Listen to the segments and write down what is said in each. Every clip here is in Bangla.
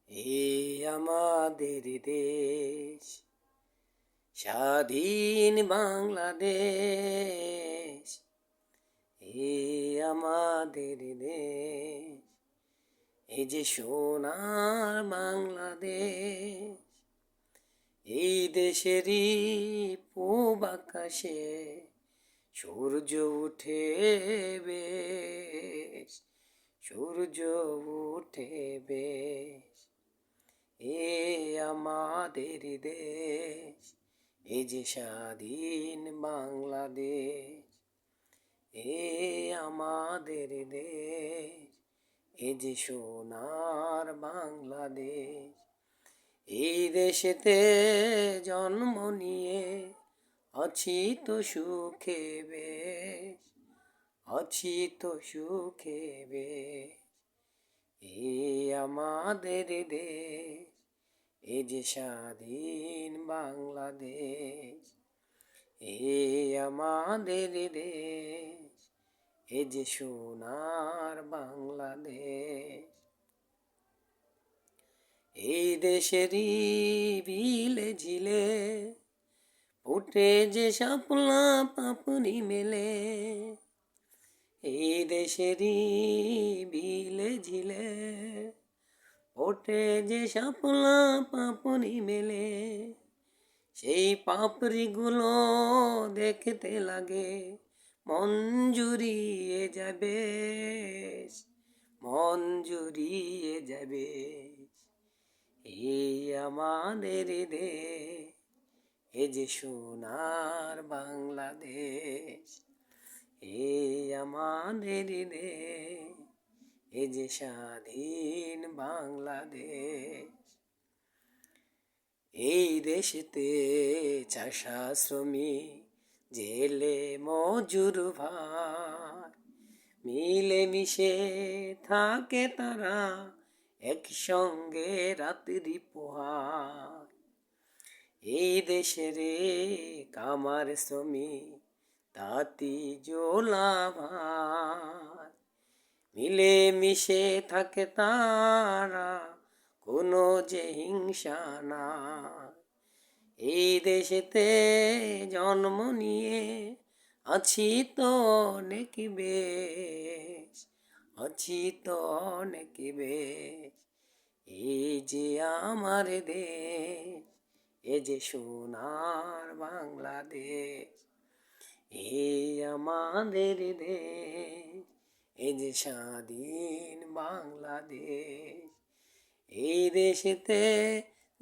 এ আমাদের দেশ, স্বাধীন বাংলাদেশ। এ আমাদের দেশ, এই যে সোনার বাংলাদেশ। এই দেশেরই পূব আকাশে সূর্য উঠে বেশ, সূর্য উঠে বেশ। এ আমাদের দেশ, এই যে স্বাধীন বাংলাদেশ। এ আমাদের দেশ, এই যে সোনার বাংলাদেশ। এই দেশেতে জন্ম নিয়ে আছি তো সুখে বেশ, আছি তো সুখে বেশ। এই আমাদের দেশ, এই যে স্বাধীন বাংলাদেশ। এই আমাদের দেশ, এই যে সোনার বাংলাদেশ। এই দেশেরই বিলে ঝিলে ফুটে যে শাপলা পাপড়ি মেলে। এই দেশেরই বিলে ঝিলে ওঠে যে শাপলা পাপড়ি মেলে। সেই পাপড়িগুলো দেখতে লাগে মন জুড়িয়ে যাবে, মন জুড়িয়ে যাবে। এই আমাদের দেশ, এই যে সোনার বাংলাদেশ। এই আমাদের দেশ, এই যে স্বাধীন বাংলাদেশ। এই দেশেতে চাষা শ্রমিক জেলে মজুর ভাই মিলে মিশে থাকে তারা একসঙ্গে রাত্রি পোহায়। এই দেশের কামার শ্রমিক তাঁতি জোলা ভাই মিলে মিশে থাকে তারা, কোনো যে হিংসা না। এই দেশেতে জন্ম নিয়ে আছি তো অনেক বেশ, আছি তো অনেক বেশ। এই যে আমার দেশ, এই যে সোনার বাংলাদেশ। এই আমাদের দেশ, এই যে স্বাধীন বাংলাদেশ। এই দেশেতে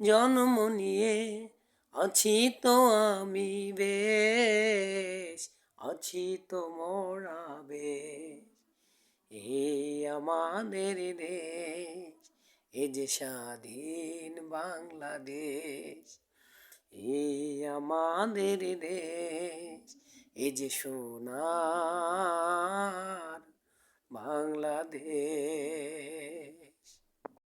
জন্ম নিয়ে আছি তো আমি বেশ, আছি তো মোরা বেশ। এই আমাদের দেশ, এই যে স্বাধীন বাংলাদেশ। এই আমাদের দেশ, এই যে সোনার বাংলাদেশ।